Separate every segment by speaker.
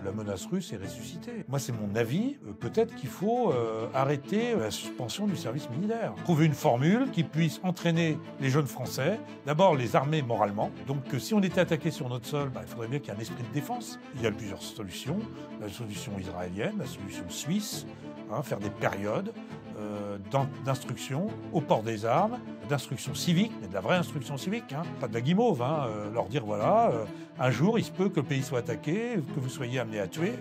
Speaker 1: la menace russe est ressuscitée. Moi, c'est mon avis. Peut-être qu'il faut arrêter la suspension du service militaire. Trouver une formule qui puisse entraîner les jeunes Français, d'abord les armer moralement. Donc, si on était attaqué sur notre sol, il faudrait bien qu'il y ait un esprit de défense. Il y a plusieurs solutions. La solution israélienne, la solution suisse, faire des périodes d'instruction au port des armes, d'instruction civique, mais de la vraie instruction civique, pas de la guimauve, leur dire voilà, un jour il se peut que le pays soit attaqué, que vous soyez amené à tuer.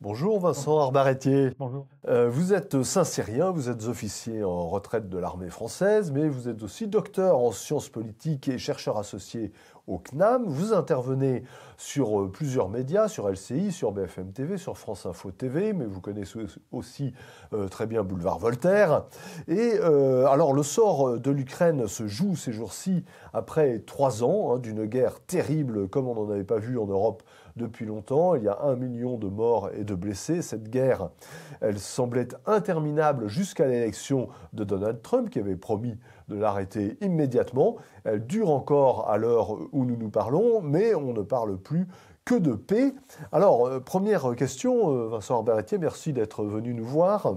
Speaker 2: Bonjour Vincent Arbarettier.
Speaker 1: Bonjour.
Speaker 2: Vous êtes Saint-Cyrien, vous êtes officier en retraite de l'armée française, mais vous êtes aussi docteur en sciences politiques et chercheur associé au CNAM. Vous intervenez sur plusieurs médias, sur LCI, sur BFM TV, sur France Info TV, mais vous connaissez aussi très bien Boulevard Voltaire. Et alors le sort de l'Ukraine se joue ces jours-ci après 3 ans d'une guerre terrible comme on n'en avait pas vu en Europe depuis longtemps. Il y a 1 million de morts et de blessés. Cette guerre, elle semblait interminable jusqu'à l'élection de Donald Trump, qui avait promis de l'arrêter immédiatement. Elle dure encore à l'heure où nous nous parlons, mais on ne parle plus que de paix. Alors, première question, Vincent Arbarettier, merci d'être venu nous voir.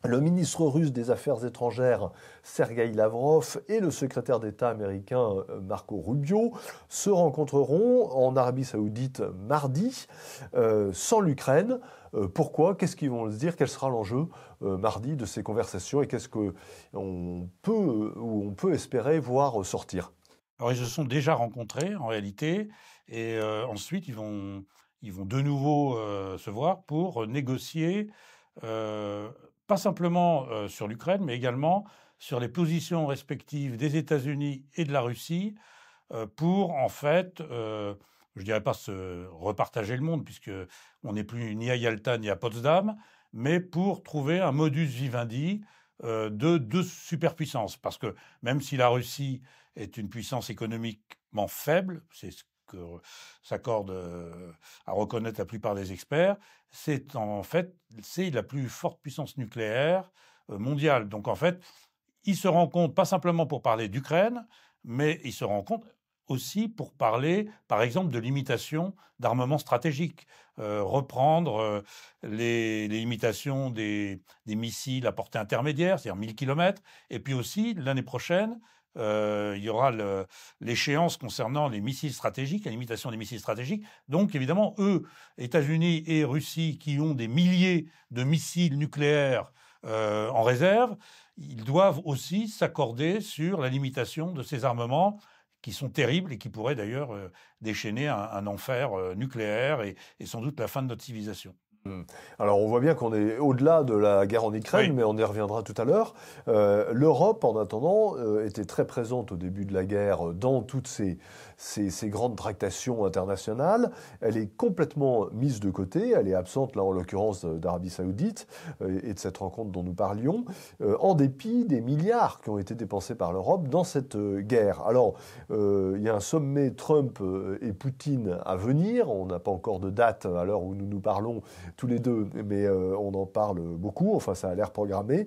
Speaker 2: Le ministre russe des Affaires étrangères, Sergueï Lavrov, et le secrétaire d'État américain, Marco Rubio, se rencontreront en Arabie Saoudite mardi, sans l'Ukraine. Pourquoi? Qu'est-ce qu'ils vont se dire? Quel sera l'enjeu mardi de ces conversations? Et qu'est-ce qu'on peut espérer voir sortir?
Speaker 1: Alors, ils se sont déjà rencontrés, en réalité, et ensuite, ils vont de nouveau se voir pour négocier pas simplement sur l'Ukraine, mais également sur les positions respectives des États-Unis et de la Russie pour, en fait, je dirais pas se repartager le monde, puisqu'on n'est plus ni à Yalta ni à Potsdam, mais pour trouver un modus vivendi de deux superpuissances. Parce que même si la Russie est une puissance économiquement faible, c'est ce que s'accorde à reconnaître la plupart des experts, c'est la plus forte puissance nucléaire mondiale. Donc en fait, ils se rencontrent pas simplement pour parler d'Ukraine, mais ils se rencontrent aussi pour parler, par exemple, de limitation d'armement stratégique, reprendre les limitations des missiles à portée intermédiaire, c'est-à-dire 1000 km, et puis aussi, l'année prochaine, il y aura l'échéance concernant les missiles stratégiques, la limitation des missiles stratégiques. Donc, évidemment, eux, États-Unis et Russie, qui ont des milliers de missiles nucléaires en réserve, ils doivent aussi s'accorder sur la limitation de ces armements qui sont terribles et qui pourraient d'ailleurs déchaîner un enfer nucléaire et sans doute la fin de notre civilisation.
Speaker 2: Alors on voit bien qu'on est au-delà de la guerre en Ukraine, oui, mais on y reviendra tout à l'heure. L'Europe, en attendant, était très présente au début de la guerre dans toutes ces grandes tractations internationales. Elle est complètement mise de côté, elle est absente là en l'occurrence d'Arabie Saoudite et de cette rencontre dont nous parlions, en dépit des milliards qui ont été dépensés par l'Europe dans cette guerre. Alors il y a un sommet Trump et Poutine à venir, on n'a pas encore de date à l'heure où nous parlons tous les deux, mais on en parle beaucoup, enfin ça a l'air programmé.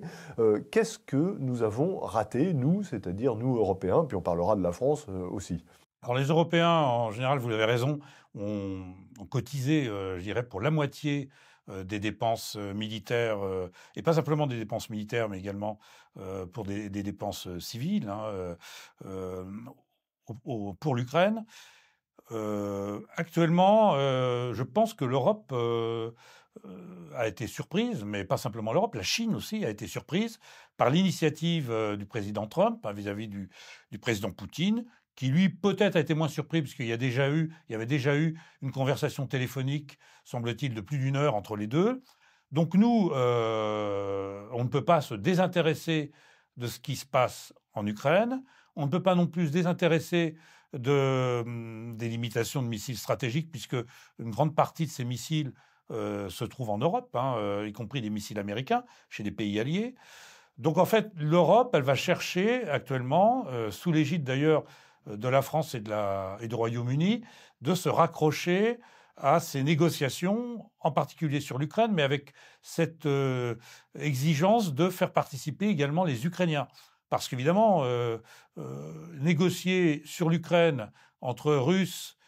Speaker 2: Qu'est-ce que nous avons raté, nous, c'est-à-dire nous Européens, puis on parlera de la France aussi?
Speaker 1: Alors les Européens, en général, vous avez raison, ont cotisé, je dirais, pour la moitié des dépenses militaires, et pas simplement des dépenses militaires, mais également pour des dépenses civiles, pour l'Ukraine. Actuellement, je pense que l'Europe a été surprise, mais pas simplement l'Europe, la Chine aussi a été surprise par l'initiative du président Trump vis-à-vis du président Poutine, qui lui peut-être a été moins surpris puisqu'il y avait déjà eu une conversation téléphonique, semble-t-il, de plus d'1 heure entre les deux. Donc nous, on ne peut pas se désintéresser de ce qui se passe en Ukraine. On ne peut pas non plus se désintéresser des limitations de missiles stratégiques, puisque une grande partie de ces missiles se trouve en Europe, y compris des missiles américains, chez des pays alliés. Donc en fait, l'Europe, elle va chercher actuellement, sous l'égide d'ailleurs de la France et du Royaume-Uni, de se raccrocher à ces négociations, en particulier sur l'Ukraine, mais avec cette exigence de faire participer également les Ukrainiens. Parce qu'évidemment, négocier sur l'Ukraine entre Russes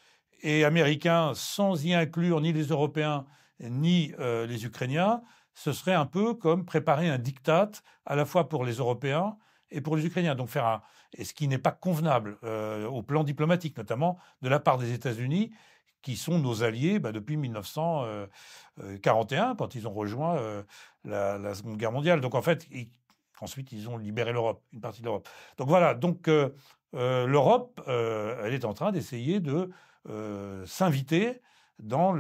Speaker 1: et Américains sans y inclure ni les Européens ni les Ukrainiens, ce serait un peu comme préparer un diktat à la fois pour les Européens et pour les Ukrainiens. Donc et ce qui n'est pas convenable au plan diplomatique, notamment de la part des États-Unis, qui sont nos alliés depuis 1941, quand ils ont rejoint la Seconde Guerre mondiale. Donc en fait, ensuite, ils ont libéré l'Europe, une partie de l'Europe. Donc voilà, l'Europe, elle est en train d'essayer de s'inviter dans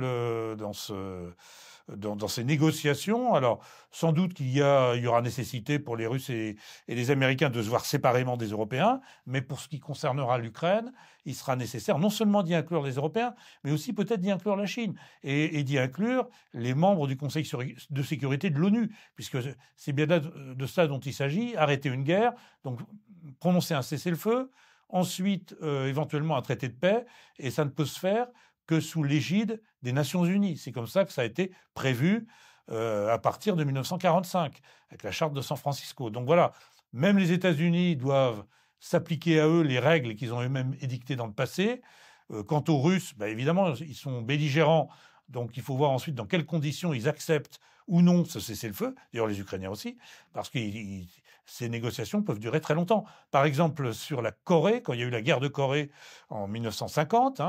Speaker 1: ces négociations. Alors, sans doute qu'il y aura nécessité pour les Russes et les Américains de se voir séparément des Européens, mais pour ce qui concernera l'Ukraine, il sera nécessaire non seulement d'y inclure les Européens, mais aussi peut-être d'y inclure la Chine et d'y inclure les membres du Conseil de sécurité de l'ONU, puisque c'est bien de ça dont il s'agit, arrêter une guerre, donc prononcer un cessez-le-feu, ensuite éventuellement un traité de paix, et ça ne peut se faire que sous l'égide des Nations Unies. C'est comme ça que ça a été prévu à partir de 1945, avec la Charte de San Francisco. Donc voilà, même les États-Unis doivent s'appliquer à eux les règles qu'ils ont eux-mêmes édictées dans le passé. Quant aux Russes, évidemment, ils sont belligérants, donc il faut voir ensuite dans quelles conditions ils acceptent ou non ce cessez-le-feu, d'ailleurs les Ukrainiens aussi, parce que ces négociations peuvent durer très longtemps. Par exemple, sur la Corée, quand il y a eu la guerre de Corée en 1950,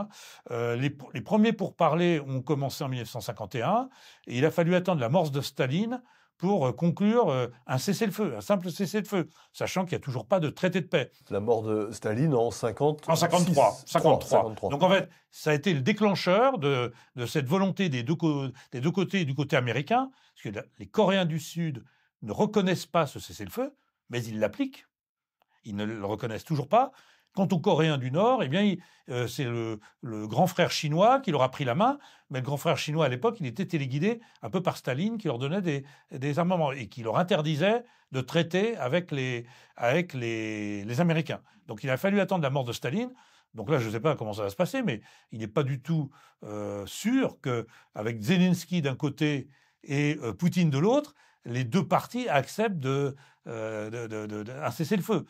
Speaker 1: les premiers pourparlers ont commencé en 1951, et il a fallu attendre la mort de Staline pour conclure un cessez-le-feu, un simple cessez-le-feu, sachant qu'il n'y a toujours pas de traité de paix.
Speaker 2: La mort de Staline en 50...
Speaker 1: En 53. Donc en fait, ça a été le déclencheur de cette volonté des deux côtés, du côté américain, parce que les Coréens du Sud ne reconnaissent pas ce cessez-le-feu, mais ils l'appliquent. Ils ne le reconnaissent toujours pas. Quant aux Coréens du Nord, c'est le grand frère chinois qui leur a pris la main, mais le grand frère chinois, à l'époque, il était téléguidé un peu par Staline, qui leur donnait des armements et qui leur interdisait de traiter avec les Américains. Donc il a fallu attendre la mort de Staline. Donc là, je ne sais pas comment ça va se passer, mais il n'est pas du tout sûr qu'avec Zelensky d'un côté et Poutine de l'autre, les deux parties acceptent un cessez-le-feu.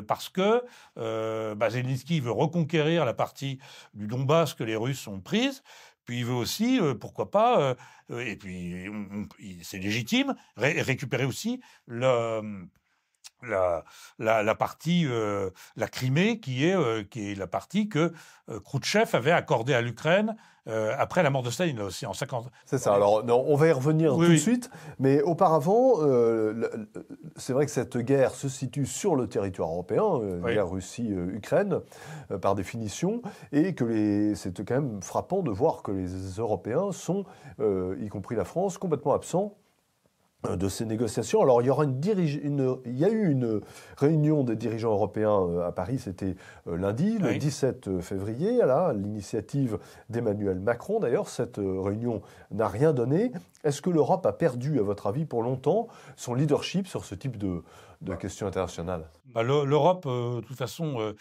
Speaker 1: Parce que Zelensky veut reconquérir la partie du Donbass que les Russes ont prise, puis il veut aussi, pourquoi pas, et puis c'est légitime, récupérer aussi la partie, la Crimée, qui est la partie que Khrouchtchev avait accordée à l'Ukraine après la mort de Staline, là aussi, en 50.
Speaker 2: C'est ça. Alors, non, on va y revenir tout de suite. Mais auparavant, c'est vrai que cette guerre se situe sur le territoire européen, guerre Russie-Ukraine, par définition, et que c'est quand même frappant de voir que les Européens sont, y compris la France, complètement absents de ces négociations. Alors, il y a eu une réunion des dirigeants européens à Paris, c'était lundi, le 17 février, à l'initiative d'Emmanuel Macron. D'ailleurs, cette réunion n'a rien donné. Est-ce que l'Europe a perdu, à votre avis, pour longtemps, son leadership sur ce type de questions internationales ?
Speaker 1: L'Europe, de toute façon,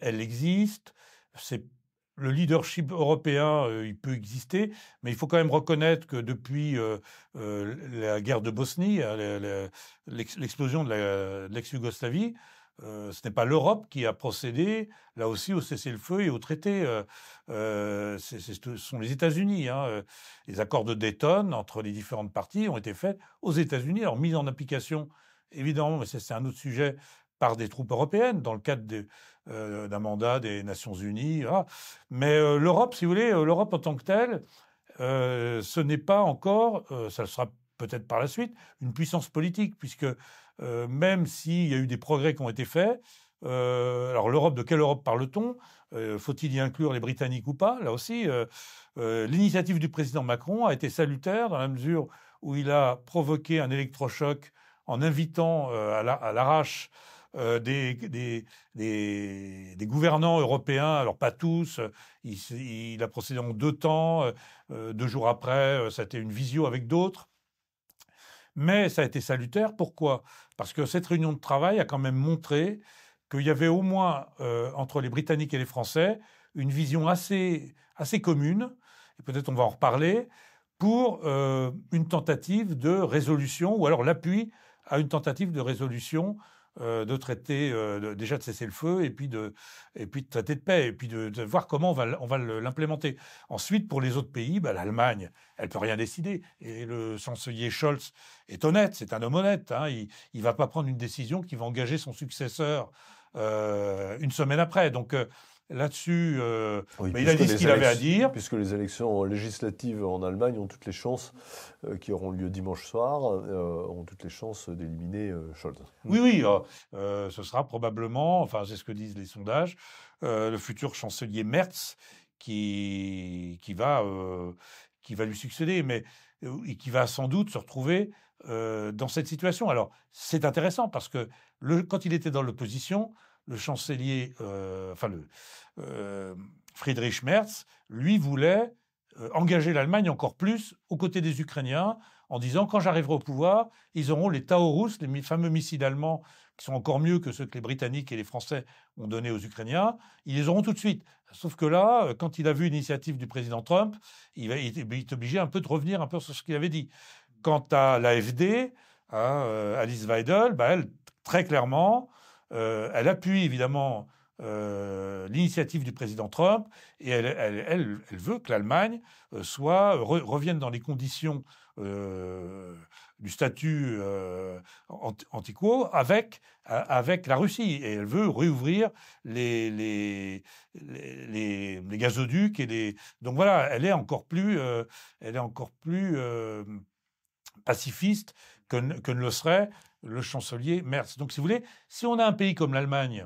Speaker 1: elle existe. Le leadership européen, il peut exister, mais il faut quand même reconnaître que depuis la guerre de Bosnie, l'explosion de l'ex-Yougoslavie, ce n'est pas l'Europe qui a procédé, là aussi, au cessez-le-feu et au traité. Ce sont les États-Unis. Les accords de Dayton entre les différentes parties ont été faits aux États-Unis, alors mis en application, évidemment, mais c'est un autre sujet, par des troupes européennes, dans le cadre d'un mandat des Nations Unies. Voilà. Mais l'Europe, si vous voulez, l'Europe en tant que telle, ce n'est pas encore, ça le sera peut-être par la suite, une puissance politique, puisque même s'il y a eu des progrès qui ont été faits, alors l'Europe, de quelle Europe parle-t-on ? Faut-il y inclure les Britanniques ou pas ? Là aussi, l'initiative du président Macron a été salutaire dans la mesure où il a provoqué un électrochoc en invitant à l'arrache des gouvernants européens, alors pas tous, il a procédé en 2 temps, 2 jours après, ça a été une visio avec d'autres. Mais ça a été salutaire. Pourquoi? Parce que cette réunion de travail a quand même montré qu'il y avait au moins, entre les Britanniques et les Français, une vision assez commune, et peut-être on va en reparler, pour une tentative de résolution, ou alors l'appui à une tentative de résolution de traité, déjà de cesser le feu, et puis de traité de paix, et puis de voir comment on va l'implémenter. Ensuite, pour les autres pays, l'Allemagne, elle peut rien décider. Et le chancelier Scholz est honnête, c'est un homme honnête. Hein, il va pas prendre une décision qui va engager son successeur une semaine après. Donc là-dessus, il a dit ce qu'il avait à dire.
Speaker 2: Puisque les élections législatives en Allemagne ont toutes les chances, qui auront lieu dimanche soir, ont toutes les chances d'éliminer Scholz.
Speaker 1: Oui, ce sera probablement, enfin c'est ce que disent les sondages, le futur chancelier Merz qui va lui succéder, mais et qui va sans doute se retrouver dans cette situation. Alors c'est intéressant parce que quand il était dans l'opposition, le chancelier, Friedrich Merz, lui voulait engager l'Allemagne encore plus aux côtés des Ukrainiens, en disant quand j'arriverai au pouvoir, ils auront les Taurus, les fameux missiles allemands qui sont encore mieux que ceux que les Britanniques et les Français ont donnés aux Ukrainiens, ils les auront tout de suite. Sauf que là, quand il a vu l'initiative du président Trump, il est obligé un peu de revenir un peu sur ce qu'il avait dit. Quant à l'AfD, Alice Weidel, elle, très clairement, elle appuie évidemment l'initiative du président Trump, et elle veut que l'Allemagne revienne dans les conditions du statut anti-quo avec la Russie, et elle veut réouvrir les gazoducs donc voilà, elle est encore plus pacifiste que ne le serait le chancelier Merz. Donc si vous voulez, si on a un pays comme l'Allemagne,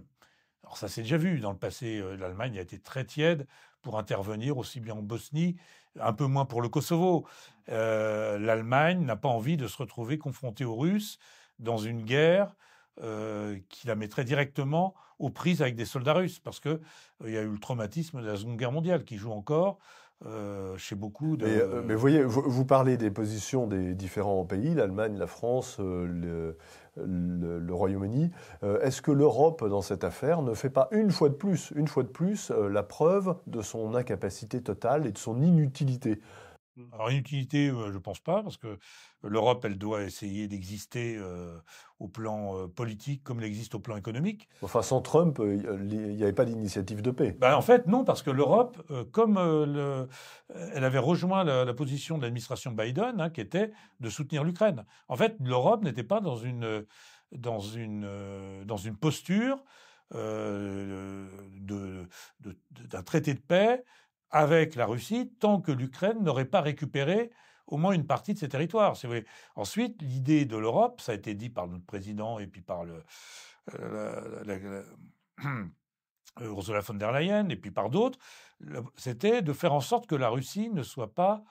Speaker 1: alors ça s'est déjà vu dans le passé, l'Allemagne a été très tiède pour intervenir aussi bien en Bosnie, un peu moins pour le Kosovo. L'Allemagne n'a pas envie de se retrouver confrontée aux Russes dans une guerre qui la mettrait directement aux prises avec des soldats russes, parce qu'il y a eu le traumatisme de la Seconde Guerre mondiale qui joue encore chez beaucoup de...
Speaker 2: Mais voyez, vous parlez des positions des différents pays, l'Allemagne, la France, le Royaume-Uni. Est-ce que l'Europe, dans cette affaire, ne fait pas une fois de plus, la preuve de son incapacité totale et de son inutilité?
Speaker 1: Alors, inutilité, je ne pense pas, parce que l'Europe, elle doit essayer d'exister au plan politique comme elle existe au plan économique.
Speaker 2: Enfin, sans Trump, il n'y avait pas d'initiative de paix.
Speaker 1: En fait, non, parce que l'Europe, comme elle avait rejoint la position de l'administration Biden, qui était de soutenir l'Ukraine. En fait, l'Europe n'était pas dans une posture d'un traité de paix avec la Russie tant que l'Ukraine n'aurait pas récupéré au moins une partie de ses territoires. Si vous voulez. Ensuite, l'idée de l'Europe, ça a été dit par notre président et puis par Ursula von der Leyen et puis par d'autres, c'était de faire en sorte que la Russie ne soit pas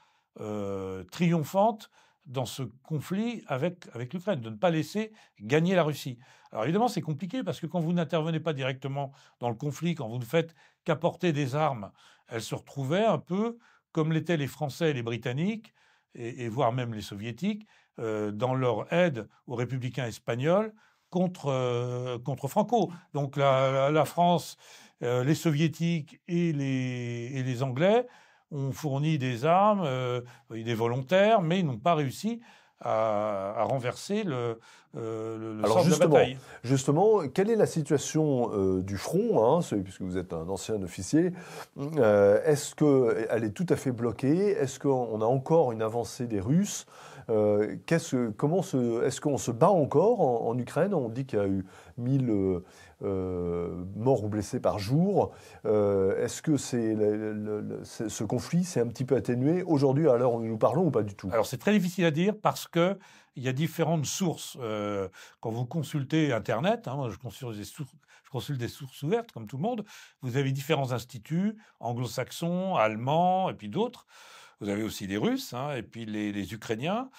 Speaker 1: triomphante dans ce conflit avec l'Ukraine, de ne pas laisser gagner la Russie. Alors évidemment, c'est compliqué parce que quand vous n'intervenez pas directement dans le conflit, quand vous ne faites qu'apporter des armes, elles se retrouvaient un peu comme l'étaient les Français et les Britanniques, et voire même les Soviétiques, dans leur aide aux républicains espagnols contre Franco. Donc la France, les Soviétiques et les Anglais ont fourni des armes, des volontaires, mais ils n'ont pas réussi à renverser le sort de la bataille.
Speaker 2: Justement, quelle est la situation du front, puisque vous êtes un ancien officier? Est-ce qu'elle est tout à fait bloquée? Est-ce qu'on a encore une avancée des Russes? Est-ce qu'on se bat encore en Ukraine? On dit qu'il y a eu 1000 morts ou blessés par jour. Est-ce que ce conflit s'est un petit peu atténué aujourd'hui à l'heure où nous parlons ou pas du tout?
Speaker 1: Alors c'est très difficile à dire parce qu'il y a différentes sources. Quand vous consultez Internet, moi je consulte des sources ouvertes comme tout le monde, vous avez différents instituts, anglo-saxons, allemands et puis d'autres. Vous avez aussi les Russes et puis les Ukrainiens.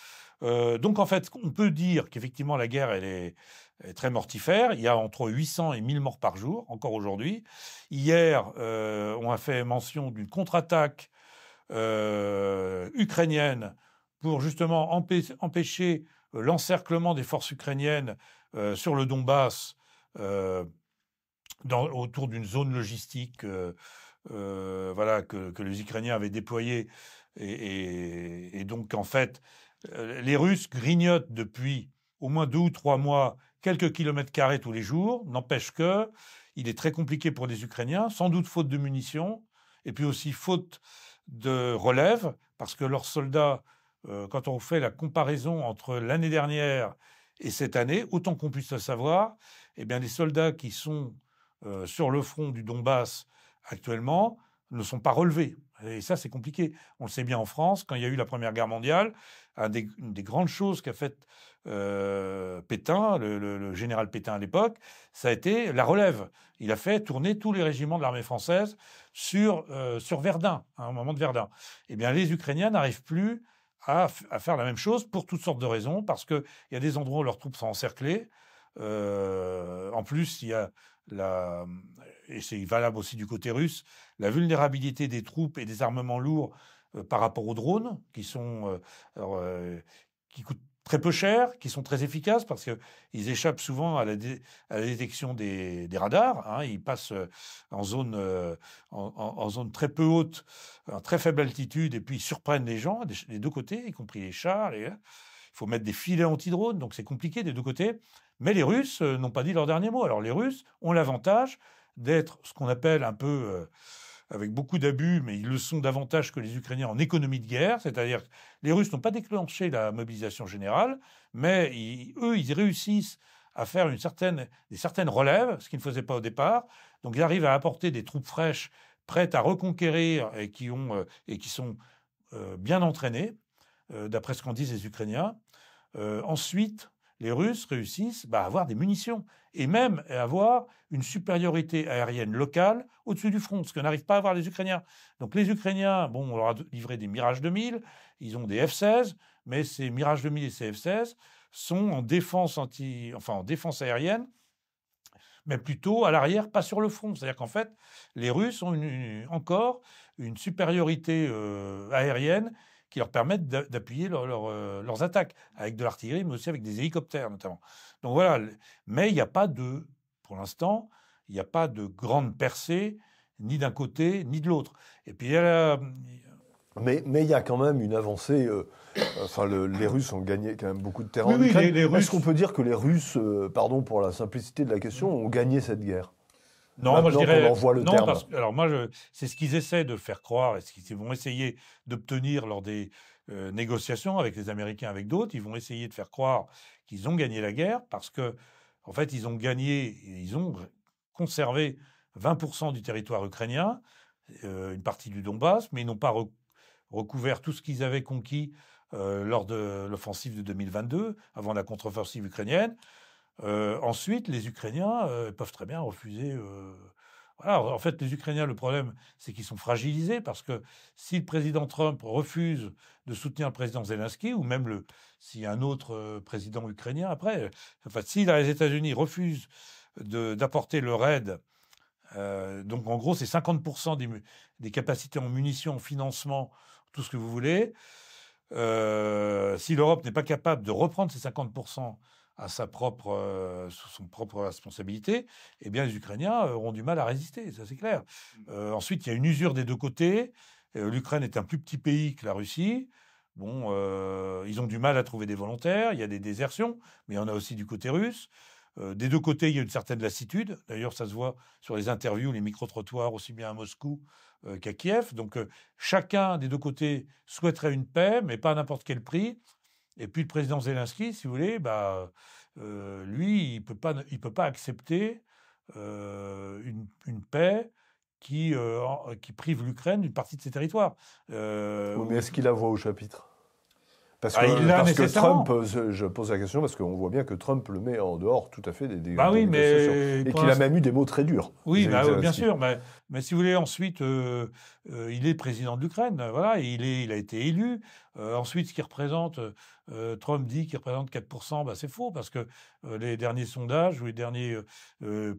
Speaker 1: Donc en fait, on peut dire qu'effectivement la guerre, elle est est très mortifère. Il y a entre 800 et 1000 morts par jour, encore aujourd'hui. Hier, on a fait mention d'une contre-attaque ukrainienne pour justement empêcher l'encerclement des forces ukrainiennes sur le Donbass autour d'une zone logistique voilà, que les Ukrainiens avaient déployée. Et donc, en fait, les Russes grignotent depuis au moins 2 ou 3 mois quelques kilomètres carrés tous les jours. N'empêche que il est très compliqué pour les Ukrainiens, sans doute faute de munitions, et puis aussi faute de relève, parce que leurs soldats, quand on fait la comparaison entre l'année dernière et cette année, autant qu'on puisse le savoir, eh bien, les soldats qui sont sur le front du Donbass actuellement ne sont pas relevés. Et ça, c'est compliqué. On le sait bien en France, quand il y a eu la Première Guerre mondiale, une des grandes choses qu'a fait Pétain, le général Pétain à l'époque, ça a été la relève. Il a fait tourner tous les régiments de l'armée française sur Verdun, au moment de Verdun. Eh bien, les Ukrainiens n'arrivent plus à faire la même chose pour toutes sortes de raisons, parce qu'il y a des endroits où leurs troupes sont encerclées. En plus, il y a et c'est valable aussi du côté russe, la vulnérabilité des troupes et des armements lourds par rapport aux drones, qui coûtent très peu cher, qui sont très efficaces, parce qu'ils échappent souvent à la détection des radars. Hein, ils passent en zone très peu haute, en très faible altitude, et puis ils surprennent les gens des deux côtés, y compris les chars. Il faut mettre des filets anti-drones, donc c'est compliqué des deux côtés. Mais les Russes n'ont pas dit leur dernier mot. Alors les Russes ont l'avantage d'être ce qu'on appelle un peu, avec beaucoup d'abus, mais ils le sont davantage que les Ukrainiens en économie de guerre. C'est-à-dire que les Russes n'ont pas déclenché la mobilisation générale, mais eux, ils réussissent à faire des certaines relèves, ce qu'ils ne faisaient pas au départ. Donc ils arrivent à apporter des troupes fraîches, prêtes à reconquérir et qui sont bien entraînées, d'après ce qu'en disent les Ukrainiens. Ensuite, les Russes réussissent à avoir des munitions et même à avoir une supériorité aérienne locale au-dessus du front, ce que n'arrivent pas à avoir les Ukrainiens. Donc les Ukrainiens, on leur a livré des Mirage 2000, ils ont des F-16, mais ces Mirage 2000 et ces F-16 sont en défense aérienne, mais plutôt à l'arrière, pas sur le front. C'est-à-dire qu'en fait, les Russes ont encore une supériorité aérienne qui leur permettent d'appuyer leurs attaques, avec de l'artillerie, mais aussi avec des hélicoptères notamment. Donc voilà, mais il n'y a pas pour l'instant, il n'y a pas de grande percée, ni d'un côté, ni de l'autre. Et puis
Speaker 2: Mais il y a quand même une avancée. Les Russes ont gagné quand même beaucoup de terrain.
Speaker 1: Oui, les Russes...
Speaker 2: Est-ce qu'on peut dire que les Russes, pardon pour la simplicité de la question, ont gagné cette guerre ?
Speaker 1: Non,
Speaker 2: maintenant
Speaker 1: moi je dirais
Speaker 2: qu'on envoie le terme.
Speaker 1: C'est ce qu'ils essaient de faire croire et ce qu'ils vont essayer d'obtenir lors des négociations avec les Américains, avec d'autres. Ils vont essayer de faire croire qu'ils ont gagné la guerre parce que, en fait, ils ont conservé 20% du territoire ukrainien, une partie du Donbass, mais ils n'ont pas recouvert tout ce qu'ils avaient conquis lors de l'offensive de 2022, avant la contre-offensive ukrainienne. Ensuite, les Ukrainiens peuvent très bien refuser. Voilà. En fait, les Ukrainiens, le problème, c'est qu'ils sont fragilisés parce que si le président Trump refuse de soutenir le président Zelensky, ou même s'il y a un autre président ukrainien après, si les États-Unis refusent d'apporter leur aide, donc en gros, c'est 50% des capacités en munitions, en financement, tout ce que vous voulez. Si l'Europe n'est pas capable de reprendre ces 50% sous son propre responsabilité, eh bien les Ukrainiens auront du mal à résister, ça c'est clair. Ensuite, il y a une usure des deux côtés. L'Ukraine est un plus petit pays que la Russie. Ils ont du mal à trouver des volontaires. Il y a des désertions, mais il y en a aussi du côté russe. Des deux côtés, il y a une certaine lassitude. D'ailleurs, ça se voit sur les interviews, les micro-trottoirs, aussi bien à Moscou qu'à Kiev. Donc, chacun des deux côtés souhaiterait une paix, mais pas à n'importe quel prix. Et puis le président Zelensky, si vous voulez, lui, il peut pas accepter une paix qui prive l'Ukraine d'une partie de ses territoires.
Speaker 2: Oui, mais est-ce qu'il la voit au chapitre ? Parce que Trump, je pose la question parce qu'on voit bien que Trump le met en dehors tout à fait des négociations. Et qu'il a même eu des mots très durs.
Speaker 1: Oui, bien sûr. Mais Mais si vous voulez, ensuite, il est président de l'Ukraine, voilà, et il a été élu. Ensuite, ce qu'il représente, Trump dit qu'il représente 4%, bah, c'est faux, parce que les derniers sondages ou les derniers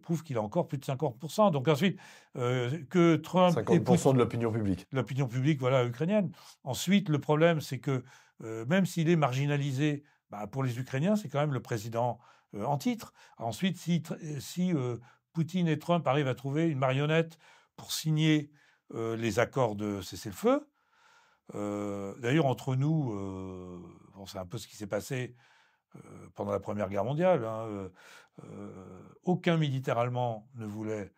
Speaker 1: prouvent qu'il a encore plus de 50%. Donc ensuite, que Trump...
Speaker 2: 50% de l'opinion publique.
Speaker 1: L'opinion publique, voilà, ukrainienne. Ensuite, le problème, c'est que même s'il est marginalisé, bah, pour les Ukrainiens, c'est quand même le président en titre. Ensuite, si Poutine et Trump arrivent à trouver une marionnette pour signer les accords de cessez-le-feu. D'ailleurs, entre nous, bon, c'est un peu ce qui s'est passé pendant la Première Guerre mondiale. Hein, aucun militaire allemand ne voulait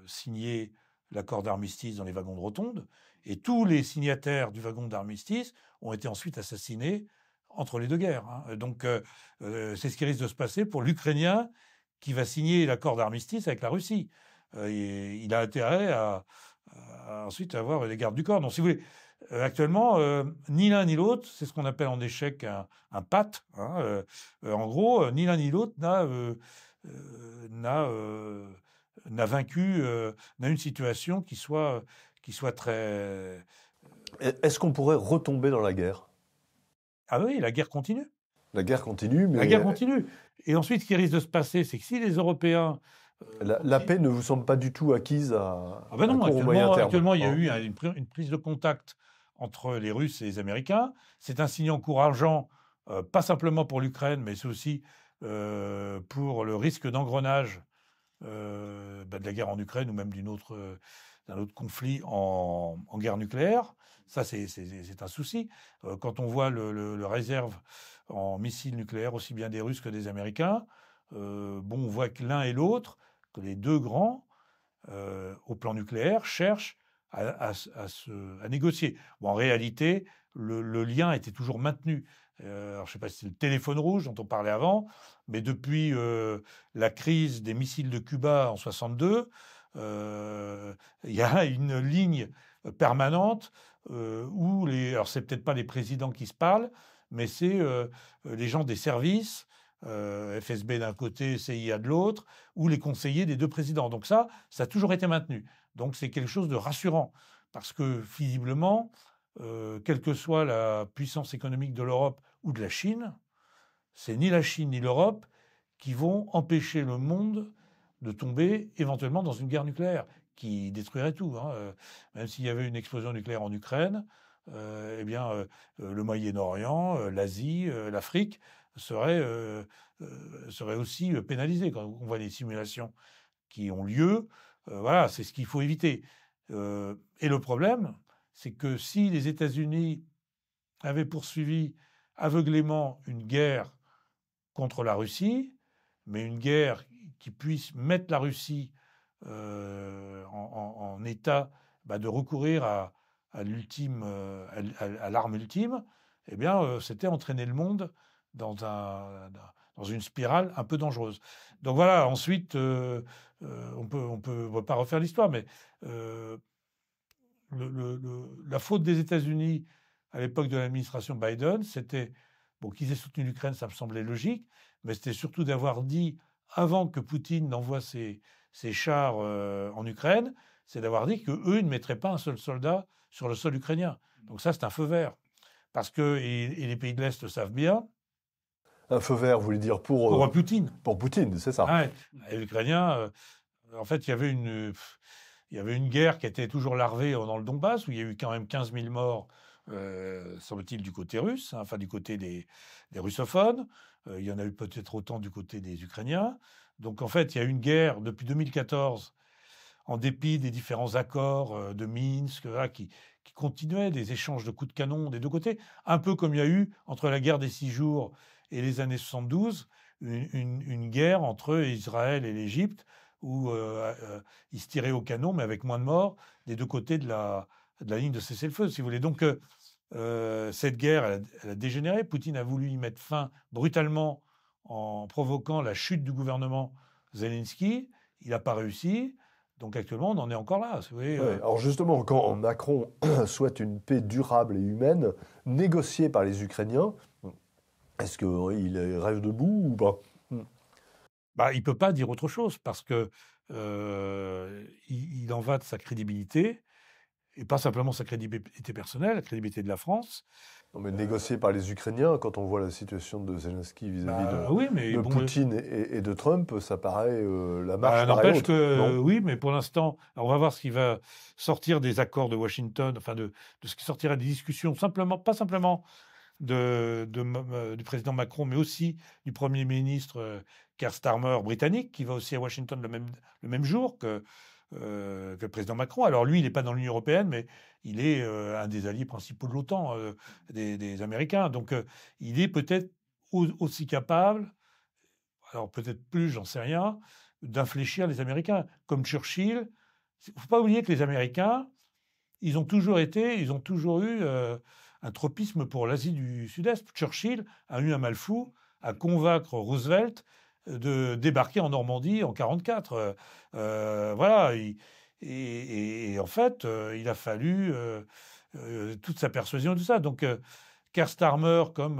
Speaker 1: signer l'accord d'armistice dans les wagons de rotonde, et tous les signataires du wagon d'armistice ont été ensuite assassinés entre les deux guerres. Hein. Donc, c'est ce qui risque de se passer pour l'Ukrainien qui va signer l'accord d'armistice avec la Russie. Il a intérêt à ensuite avoir les gardes du corps. Donc, si vous voulez, actuellement, ni l'un ni l'autre, c'est ce qu'on appelle en échec un pat. Hein, en gros, ni l'un ni l'autre n'a vaincu, n'a une situation qui soit très...
Speaker 2: Est-ce qu'on pourrait retomber dans la guerre?
Speaker 1: Ah oui, la guerre continue.
Speaker 2: La guerre continue, mais...
Speaker 1: La guerre continue. Et ensuite, ce qui risque de se passer, c'est que si les Européens...
Speaker 2: La paix ne vous semble pas du tout acquise à,
Speaker 1: ah ben non,
Speaker 2: à court ou moyen terme.
Speaker 1: Actuellement, il y a eu une prise de contact entre les Russes et les Américains. C'est un signe encourageant, pas simplement pour l'Ukraine, mais c'est aussi pour le risque d'engrenage de la guerre en Ukraine ou même d'un autre conflit en guerre nucléaire. Ça, c'est un souci. Quand on voit le réserve en missiles nucléaires, aussi bien des Russes que des Américains, bon, on voit que l'un et l'autre, que les deux grands, au plan nucléaire, cherchent à négocier. Bon, en réalité, le lien était toujours maintenu. Alors, je ne sais pas si c'est le téléphone rouge dont on parlait avant, mais depuis la crise des missiles de Cuba en 1962, il y a une ligne permanente où alors c'est peut-être pas les présidents qui se parlent, mais c'est les gens des services, FSB d'un côté, CIA de l'autre, ou les conseillers des deux présidents. Donc ça a toujours été maintenu. Donc c'est quelque chose de rassurant, parce que visiblement, quelle que soit la puissance économique de l'Europe ou de la Chine, c'est ni la Chine ni l'Europe qui vont empêcher le monde de tomber éventuellement dans une guerre nucléaire qui détruirait tout. Hein. Même s'il y avait une explosion nucléaire en Ukraine, eh bien, le Moyen-Orient, l'Asie, l'Afrique seraient aussi pénalisés. Quand on voit les simulations qui ont lieu, voilà, c'est ce qu'il faut éviter. Et le problème, c'est que si les États-Unis avaient poursuivi aveuglément une guerre contre la Russie, mais une guerre qui puisse mettre la Russie en état de recourir à l'arme ultime, eh bien, c'était entraîner le monde dans une spirale un peu dangereuse. Donc voilà, ensuite, on peut pas refaire l'histoire, mais la faute des États-Unis à l'époque de l'administration Biden, c'était qu'ils aient soutenu l'Ukraine, ça me semblait logique, mais c'était surtout d'avoir dit, avant que Poutine n'envoie ses chars en Ukraine, c'est d'avoir dit qu'eux, ils ne mettraient pas un seul soldat sur le sol ukrainien. Donc ça, c'est un feu vert. Parce que, et les pays de l'Est le savent bien.
Speaker 2: Un feu vert, vous voulez dire
Speaker 1: pour Poutine.
Speaker 2: Pour Poutine, c'est ça.
Speaker 1: Ouais. Les Ukrainiens, en fait, il y avait une guerre qui était toujours larvée dans le Donbass, où il y a eu quand même 15 000 morts, semble-t-il, du côté russe, hein, enfin du côté des russophones. Il y en a eu peut-être autant du côté des Ukrainiens. Donc en fait, il y a eu une guerre depuis 2014, en dépit des différents accords de Minsk, qui continuaient, des échanges de coups de canon des deux côtés, un peu comme il y a eu entre la guerre des 6 jours et les années 72, une guerre entre Israël et l'Égypte, où ils se tiraient au canon, mais avec moins de morts, des deux côtés de la ligne de cessez-le-feu, si vous voulez. Donc cette guerre, elle a dégénéré. Poutine a voulu y mettre fin brutalement en provoquant la chute du gouvernement Zelensky. Il n'a pas réussi. Donc actuellement, on en est encore là. Vous voyez,
Speaker 2: Alors justement, quand Macron souhaite une paix durable et humaine, négociée par les Ukrainiens, est-ce qu'il rêve debout ou pas?
Speaker 1: Il ne peut pas dire autre chose, parce que il en va de sa crédibilité, et pas simplement sa crédibilité personnelle, la crédibilité de la France.
Speaker 2: Non, mais négocié par les Ukrainiens, quand on voit la situation de Zelensky vis-à-vis
Speaker 1: Oui, mais
Speaker 2: de
Speaker 1: bon,
Speaker 2: Poutine et de Trump, ça paraît la marche paraît
Speaker 1: n'empêche
Speaker 2: haute,
Speaker 1: que
Speaker 2: non?
Speaker 1: oui, mais pour l'instant, on va voir ce qui va sortir des accords de Washington, enfin de ce qui sortira des discussions, pas simplement du président Macron, mais aussi du Premier ministre Keir Starmer britannique, qui va aussi à Washington le même jour que le président Macron. Alors lui, il n'est pas dans l'Union européenne, mais il est un des alliés principaux de l'OTAN, des Américains. Donc il est peut-être aussi capable, alors peut-être plus, j'en sais rien, d'infléchir les Américains. Comme Churchill, il ne faut pas oublier que les Américains, ils ont toujours eu un tropisme pour l'Asie du Sud-Est. Churchill a eu un mal fou à convaincre Roosevelt de débarquer en Normandie en 1944. Voilà. Et en fait, il a fallu toute sa persuasion, tout ça. Donc, Keir Starmer comme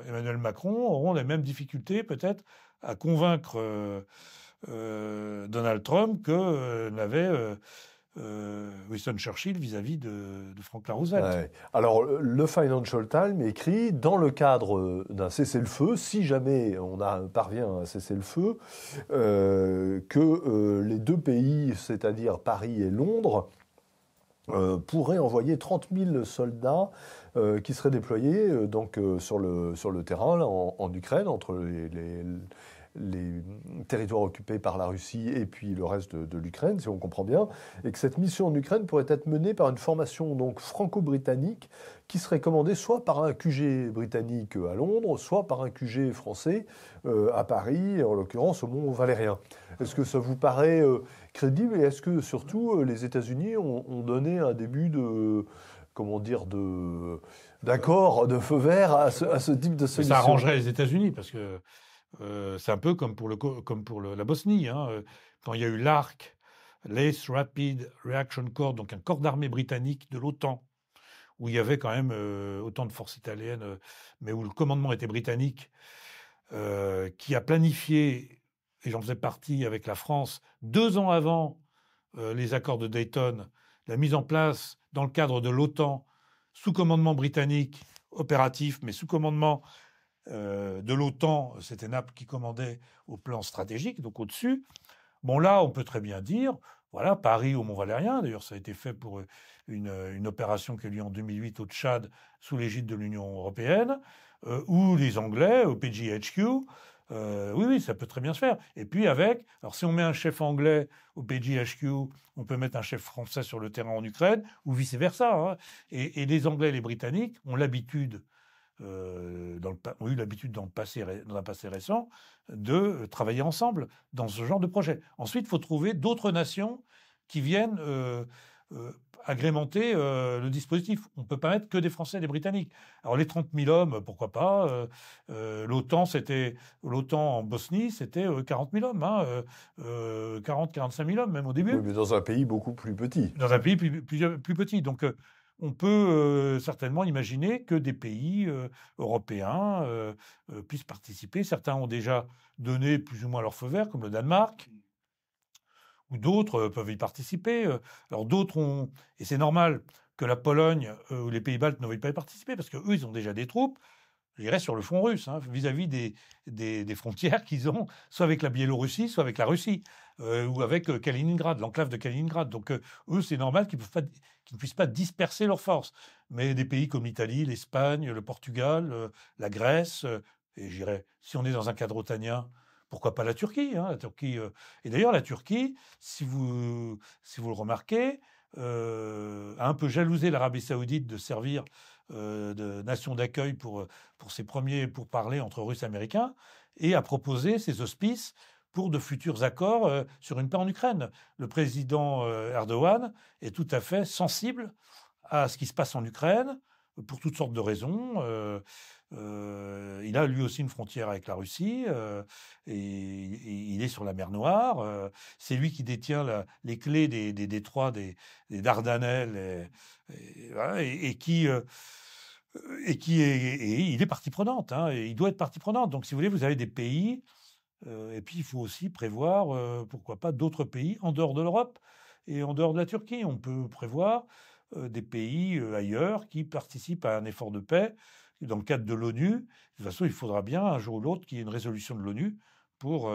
Speaker 1: Emmanuel Macron auront les mêmes difficultés peut-être à convaincre Donald Trump que n'avait Winston Churchill vis-à-vis de Franklin Roosevelt.
Speaker 2: Ouais. Alors, le Financial Times écrit, dans le cadre d'un cessez-le-feu, si jamais on parvient à un cessez-le-feu, que les deux pays, c'est-à-dire Paris et Londres, pourraient envoyer 30 000 soldats qui seraient déployés sur le terrain là, en Ukraine, entre les territoires occupés par la Russie et puis le reste de l'Ukraine, si on comprend bien, et que cette mission en Ukraine pourrait être menée par une formation donc franco-britannique qui serait commandée soit par un QG britannique à Londres, soit par un QG français à Paris, en l'occurrence au Mont-Valérien. Est-ce que ça vous paraît crédible et est-ce que surtout les États-Unis ont donné un début de d'accord, de feu vert à ce type de solution?
Speaker 1: Ça arrangerait les États-Unis parce que c'est un peu comme pour la Bosnie. Hein. Quand il y a eu l'ARC, l'Ace Rapid Reaction Corps, donc un corps d'armée britannique de l'OTAN, où il y avait quand même autant de forces italiennes, mais où le commandement était britannique, qui a planifié, et j'en faisais partie avec la France, 2 ans avant les accords de Dayton, la mise en place, dans le cadre de l'OTAN, sous commandement britannique, opératif, mais sous commandement de l'OTAN, c'était Naples qui commandait au plan stratégique, donc au-dessus. Bon, là, on peut très bien dire, voilà, Paris au Mont-Valérien, d'ailleurs, ça a été fait pour une opération qui a eu lieu en 2008 au Tchad, sous l'égide de l'Union européenne, ou les Anglais au PGHQ. Oui, ça peut très bien se faire. Et puis alors si on met un chef anglais au PGHQ, on peut mettre un chef français sur le terrain en Ukraine, ou vice-versa. Hein. Et les Anglais et les Britanniques ont eu l'habitude dans un passé récent de travailler ensemble dans ce genre de projet. Ensuite, il faut trouver d'autres nations qui viennent agrémenter le dispositif. On ne peut pas mettre que des Français et des Britanniques. Alors les 30 000 hommes, pourquoi pas. L'OTAN en Bosnie, c'était 40 000 hommes, 40-45 000 hommes même au début.
Speaker 2: Oui, mais dans un pays beaucoup plus petit.
Speaker 1: Dans un pays plus petit. Donc on peut certainement imaginer que des pays européens puissent participer. Certains ont déjà donné plus ou moins leur feu vert, comme le Danemark, ou d'autres peuvent y participer. Alors d'autres ont, et c'est normal que la Pologne ou les Pays-Baltes ne veuillent pas y participer, parce qu'eux, ils ont déjà des troupes, je dirais, sur le front russe, hein, vis-à-vis des frontières qu'ils ont, soit avec la Biélorussie, soit avec la Russie, ou avec Kaliningrad, l'enclave de Kaliningrad. Donc eux, c'est normal qu'ils ne puissent pas disperser leurs forces. Mais des pays comme l'Italie, l'Espagne, le Portugal, la Grèce, et je dirais, si on est dans un cadre otanien, pourquoi pas la Turquie, hein, la Turquie et d'ailleurs, la Turquie, si vous le remarquez, a un peu jalousé l'Arabie Saoudite de servir de nation d'accueil pour ces premiers pourparlers entre Russes et Américains, et a proposé ses auspices pour de futurs accords sur une paix en Ukraine. Le président Erdogan est tout à fait sensible à ce qui se passe en Ukraine, pour toutes sortes de raisons. Il a lui aussi une frontière avec la Russie, et il est sur la mer Noire. C'est lui qui détient les clés des détroits des Dardanelles, et il est partie prenante. Hein, et il doit être partie prenante. Donc, si vous voulez, vous avez des pays Et puis, il faut aussi prévoir, pourquoi pas, d'autres pays en dehors de l'Europe et en dehors de la Turquie. On peut prévoir des pays ailleurs qui participent à un effort de paix dans le cadre de l'ONU. De toute façon, il faudra bien un jour ou l'autre qu'il y ait une résolution de l'ONU pour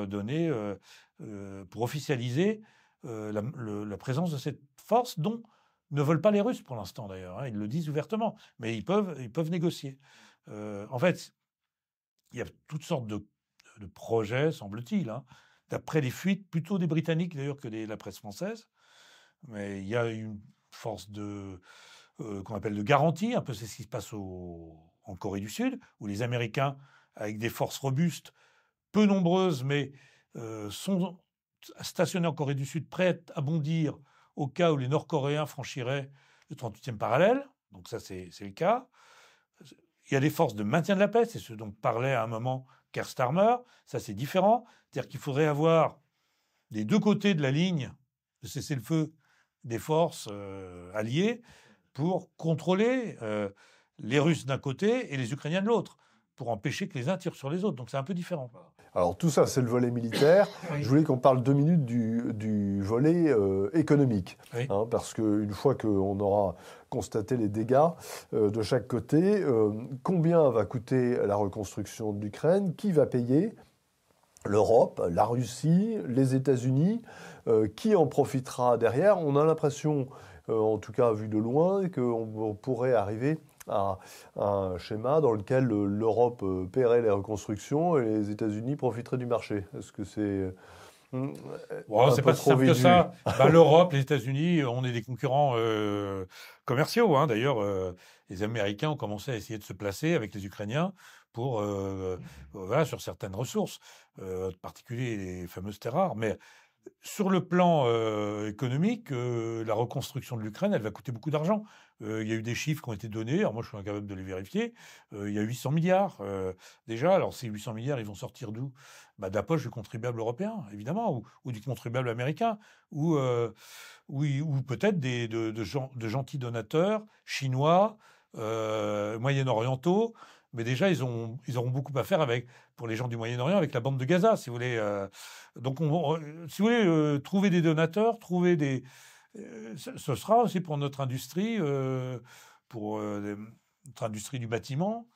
Speaker 1: pour officialiser la présence de cette force dont ne veulent pas les Russes pour l'instant d'ailleurs. Hein. Ils le disent ouvertement, mais ils peuvent négocier. En fait, il y a toutes sortes de projets, semble-t-il, hein, d'après les fuites, plutôt des Britanniques d'ailleurs que de la presse française. Mais il y a une force qu'on appelle de garantie, un peu c'est ce qui se passe en Corée du Sud, où les Américains, avec des forces robustes, peu nombreuses, mais sont stationnés en Corée du Sud, prêts à bondir au cas où les Nord-Coréens franchiraient le 38e parallèle. Donc ça, c'est le cas. Il y a des forces de maintien de la paix, c'est ce dont parlait à un moment Keir Starmer. Ça, c'est différent. C'est-à-dire qu'il faudrait avoir des deux côtés de la ligne de cessez-le-feu des forces alliées pour contrôler les Russes d'un côté et les Ukrainiens de l'autre, pour empêcher que les uns tirent sur les autres. Donc c'est un peu différent.
Speaker 2: Alors tout ça, c'est le volet militaire.
Speaker 1: Oui.
Speaker 2: Je voulais qu'on parle 2 minutes du volet économique.
Speaker 1: Oui.
Speaker 2: Hein, parce qu'une fois qu'on aura constaté les dégâts de chaque côté, combien va coûter la reconstruction de l'Ukraine? Qui va payer? L'Europe, la Russie, les États-Unis, qui en profitera derrière? On a l'impression, en tout cas vu de loin, qu'on pourrait arriver à un schéma dans lequel l'Europe paierait les reconstructions et les États-Unis profiteraient du marché. Est-ce que c'est
Speaker 1: c'est pas si simple que ça. L'Europe, les États-Unis, on est des concurrents commerciaux. Hein. D'ailleurs, les Américains ont commencé à essayer de se placer avec les Ukrainiens pour sur certaines ressources, en particulier les fameuses terres rares. Mais sur le plan économique, la reconstruction de l'Ukraine, elle va coûter beaucoup d'argent. Il y a eu des chiffres qui ont été donnés, alors moi je suis incapable de les vérifier. Il y a 800 milliards déjà. Alors ces 800 milliards, ils vont sortir d'où? De la poche du contribuable européen, évidemment, ou du contribuable américain, ou peut-être de gentils donateurs chinois, moyen-orientaux. Mais déjà, ils auront beaucoup à faire pour les gens du Moyen-Orient, avec la bande de Gaza, si vous voulez. Donc, si vous voulez, trouver des donateurs, ce sera aussi pour notre industrie, pour notre industrie du bâtiment.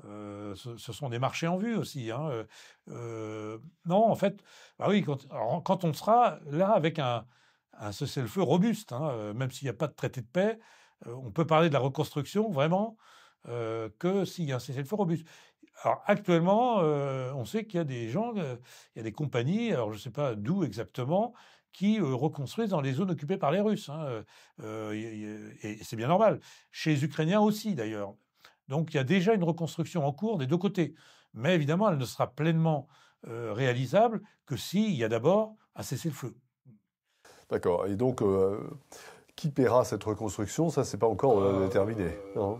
Speaker 1: Ce sont des marchés en vue aussi. Hein. Non, en fait, oui, quand on sera là avec un cessez-le-feu robuste, hein, même s'il n'y a pas de traité de paix, on peut parler de la reconstruction vraiment que s'il y a un cessez-le-feu robuste. Alors actuellement, on sait qu'il y a des gens, il y a des compagnies, alors je ne sais pas d'où exactement, qui reconstruisent dans les zones occupées par les Russes. Hein, et c'est bien normal. Chez les Ukrainiens aussi, d'ailleurs. Donc il y a déjà une reconstruction en cours des deux côtés. Mais évidemment, elle ne sera pleinement réalisable que s'il y a d'abord un cessez-le-feu.
Speaker 2: D'accord. Et donc, qui paiera cette reconstruction? Ça, c'est pas encore déterminé. Non.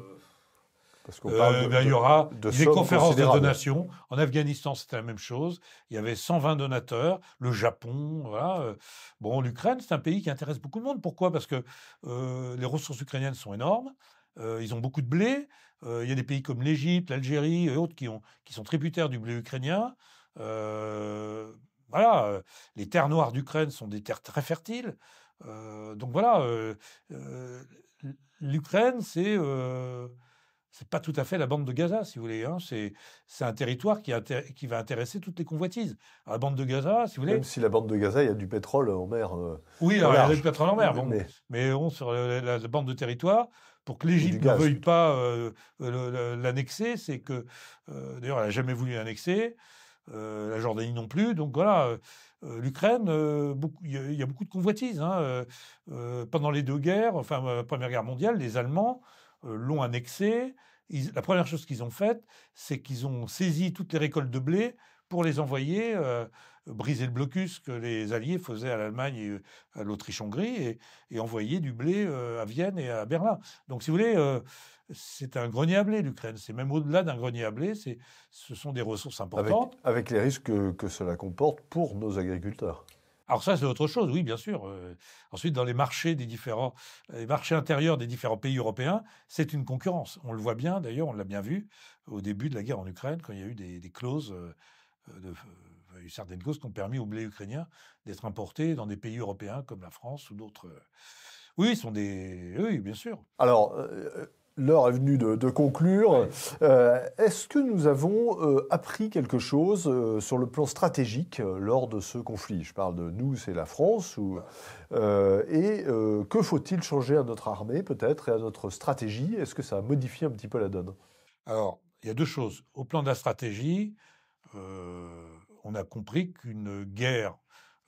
Speaker 2: Parce qu'on parle
Speaker 1: il y aura des conférences de
Speaker 2: considérables.
Speaker 1: donation. En Afghanistan, c'était la même chose. Il y avait 120 donateurs. Le Japon, voilà. Bon, l'Ukraine, c'est un pays qui intéresse beaucoup de monde. Pourquoi? Parce que les ressources ukrainiennes sont énormes. Ils ont beaucoup de blé. Il y a des pays comme l'Égypte, l'Algérie et autres qui sont tributaires du blé ukrainien. Voilà. Les terres noires d'Ukraine sont des terres très fertiles. Donc voilà. L'Ukraine, c'est pas tout à fait la bande de Gaza, si vous voulez. Hein. C'est un territoire qui va intéresser toutes les convoitises. Alors, la bande de Gaza, si vous voulez.
Speaker 2: Même si la bande de Gaza, il y a du pétrole en mer.
Speaker 1: Oui, alors, il y a du pétrole en mer. Bon, mais sur la bande de territoire, pour que l'Égypte ne veuille pas l'annexer, c'est que. D'ailleurs, elle n'a jamais voulu l'annexer. La Jordanie non plus. Donc voilà, l'Ukraine, il y a beaucoup de convoitises. Hein. Pendant les deux guerres, enfin, la Première Guerre mondiale, les Allemands l'ont annexé. La première chose qu'ils ont faite, c'est qu'ils ont saisi toutes les récoltes de blé pour les envoyer briser le blocus que les Alliés faisaient à l'Allemagne et à l'Autriche-Hongrie et envoyer du blé à Vienne et à Berlin. Donc, si vous voulez, c'est un grenier à blé, l'Ukraine. C'est même au-delà d'un grenier à blé. Ce sont des ressources importantes.
Speaker 2: Avec les risques que cela comporte pour nos agriculteurs.
Speaker 1: Alors ça, c'est autre chose, oui, bien sûr. Ensuite, dans les marchés intérieurs des différents pays européens, c'est une concurrence. On le voit bien, d'ailleurs, on l'a bien vu au début de la guerre en Ukraine, quand il y a eu des clauses y a eu certaines causes qui ont permis au blé ukrainien d'être importé dans des pays européens comme la France ou d'autres. Oui, oui, bien sûr.
Speaker 2: Alors, l'heure est venue de conclure. Est-ce que nous avons appris quelque chose sur le plan stratégique lors de ce conflit? Je parle de nous, c'est la France. Que faut-il changer à notre armée, peut-être, et à notre stratégie? Est-ce que ça a modifié un petit peu la donne?
Speaker 1: Alors, il y a deux choses. Au plan de la stratégie, on a compris qu'une guerre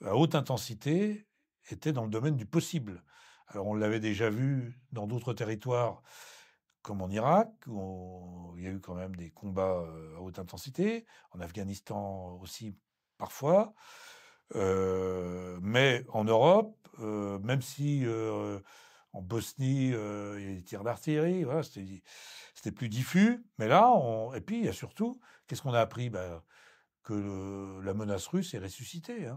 Speaker 1: à haute intensité était dans le domaine du possible. Alors, on l'avait déjà vu dans d'autres territoires, comme en Irak, où il y a eu quand même des combats à haute intensité, en Afghanistan aussi parfois, mais en Europe, même si en Bosnie, il y a des tirs d'artillerie, voilà, c'était plus diffus, mais là, et puis il y a surtout, qu'est-ce qu'on a appris? Que la menace russe est ressuscitée.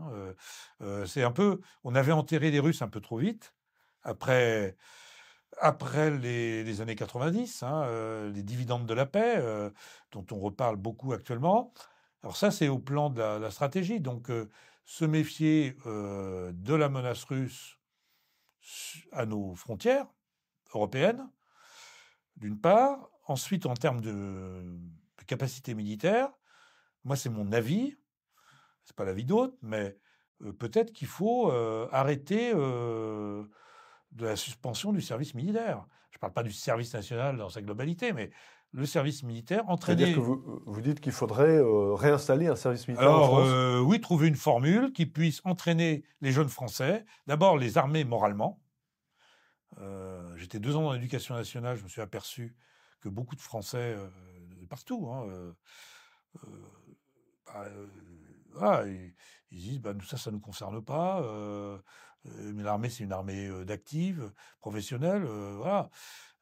Speaker 1: C'est un peu, on avait enterré les Russes un peu trop vite, après les années 90, les dividendes de la paix, dont on reparle beaucoup actuellement. Alors ça, c'est au plan de la stratégie. Donc, se méfier de la menace russe à nos frontières européennes, d'une part. Ensuite, en termes de capacité militaire, moi, c'est mon avis, c'est pas l'avis d'autres, mais peut-être qu'il faut arrêter de la suspension du service militaire. Je ne parle pas du service national dans sa globalité, mais le service militaire entraîner...
Speaker 2: C'est-à-dire que vous dites qu'il faudrait réinstaller un service militaire en France?
Speaker 1: Oui, trouver une formule qui puisse entraîner les jeunes Français, d'abord les armer moralement. J'étais 2 ans dans l'éducation nationale, je me suis aperçu que beaucoup de Français, partout, voilà, ils disent nous, ça ne nous concerne pas. Mais l'armée, c'est une armée d'actifs, professionnelle. Voilà.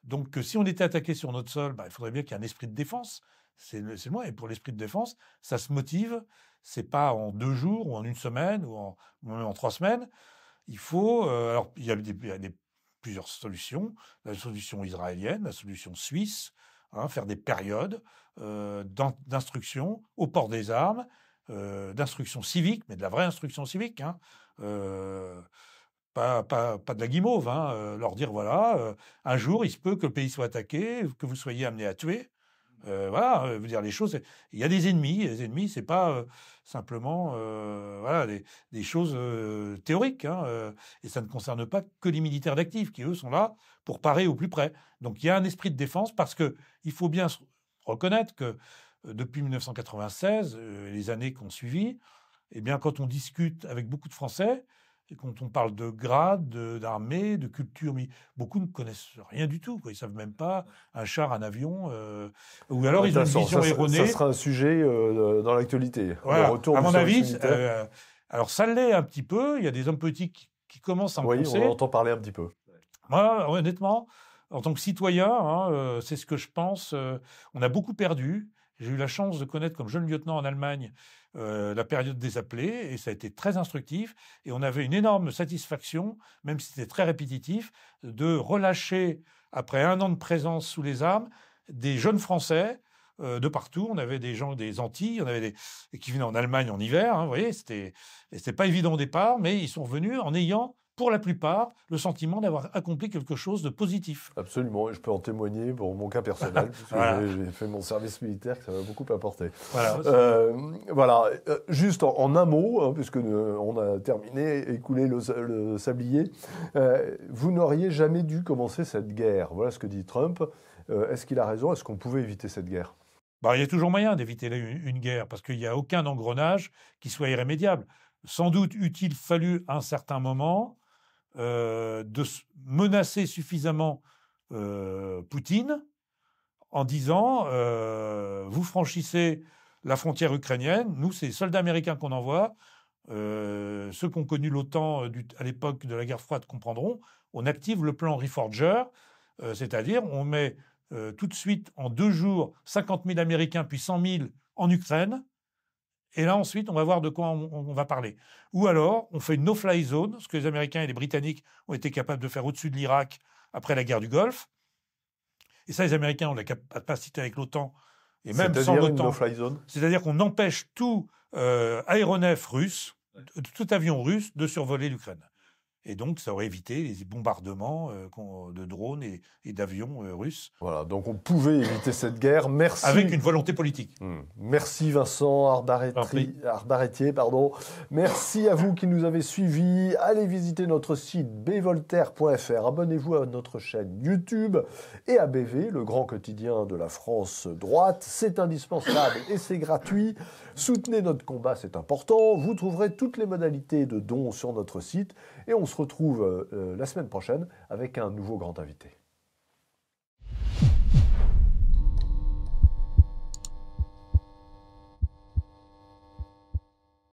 Speaker 1: Donc, si on était attaqué sur notre sol, il faudrait bien qu'il y ait un esprit de défense. C'est moi. Et pour l'esprit de défense, ça se motive. C'est pas en 2 jours ou en 1 semaine ou même en 3 semaines. Il faut. Alors, il y a plusieurs solutions. La solution israélienne, la solution suisse, faire des périodes d'instruction au port des armes, d'instruction civique, mais de la vraie instruction civique. Pas de la guimauve, leur dire voilà, un jour il se peut que le pays soit attaqué, que vous soyez amené à tuer. Voilà, vous dire les choses. Il y a des ennemis. Les ennemis, c'est pas simplement voilà des choses théoriques. Et ça ne concerne pas que les militaires d'actifs qui eux sont là pour parer au plus près. Donc il y a un esprit de défense parce que il faut bien reconnaître que depuis 1996, les années qui ont suivi, eh bien quand on discute avec beaucoup de Français. Et quand on parle de grade, d'armée, de culture, beaucoup ne connaissent rien du tout. Ils ne savent même pas un char, un avion. Ou alors ils ont une vision erronée.
Speaker 2: Ça sera un sujet dans l'actualité.
Speaker 1: Voilà. À mon avis, alors ça l'est un petit peu. Il y a des hommes politiques qui commencent à en penser.
Speaker 2: Oui, on entend parler un petit peu.
Speaker 1: Moi, honnêtement, en tant que citoyen, c'est ce que je pense. On a beaucoup perdu. J'ai eu la chance de connaître comme jeune lieutenant en Allemagne la période des appelés, et ça a été très instructif. Et on avait une énorme satisfaction, même si c'était très répétitif, de relâcher, après 1 an de présence sous les armes, des jeunes Français de partout. On avait des gens des Antilles, qui venaient en Allemagne en hiver. Vous voyez, c'était pas évident au départ, mais ils sont revenus en ayant, pour la plupart, le sentiment d'avoir accompli quelque chose de positif.
Speaker 2: Absolument, et je peux en témoigner pour mon cas personnel, puisque voilà. J'ai fait mon service militaire, que ça m'a beaucoup apporté. Voilà, juste en un mot, puisque on a terminé, écoulé le sablier, vous n'auriez jamais dû commencer cette guerre. Voilà ce que dit Trump. Est-ce qu'il a raison? Est-ce qu'on pouvait éviter cette guerre?
Speaker 1: Il y a toujours moyen d'éviter une guerre, parce qu'il n'y a aucun engrenage qui soit irrémédiable. Sans doute eût-il fallu à un certain moment de menacer suffisamment Poutine en disant vous franchissez la frontière ukrainienne, nous c'est les soldats américains qu'on envoie, ceux qui ont connu l'OTAN à l'époque de la guerre froide comprendront, on active le plan Reforger, c'est-à-dire on met tout de suite en 2 jours 50 000 Américains puis 100 000 en Ukraine. Et là, ensuite, on va voir de quoi on va parler. Ou alors, on fait une no-fly zone, ce que les Américains et les Britanniques ont été capables de faire au-dessus de l'Irak après la guerre du Golfe. Et ça, les Américains ont la capacité avec l'OTAN Et même sans
Speaker 2: C'est-à-dire une
Speaker 1: l'OTAN.
Speaker 2: no-fly zone?
Speaker 1: C'est-à-dire qu'on empêche tout aéronef russe, tout avion russe, de survoler l'Ukraine. Et donc, ça aurait évité les bombardements de drones et d'avions russes.
Speaker 2: Voilà, donc on pouvait éviter cette guerre. Merci.
Speaker 1: Avec une volonté politique.
Speaker 2: Merci Vincent Arbaretier. Merci à vous qui nous avez suivis. Allez visiter notre site bvoltaire.fr. Abonnez-vous à notre chaîne YouTube et à BV, le grand quotidien de la France droite. C'est indispensable et c'est gratuit. Soutenez notre combat, c'est important. Vous trouverez toutes les modalités de dons sur notre site. Et on se retrouve la semaine prochaine avec un nouveau grand invité.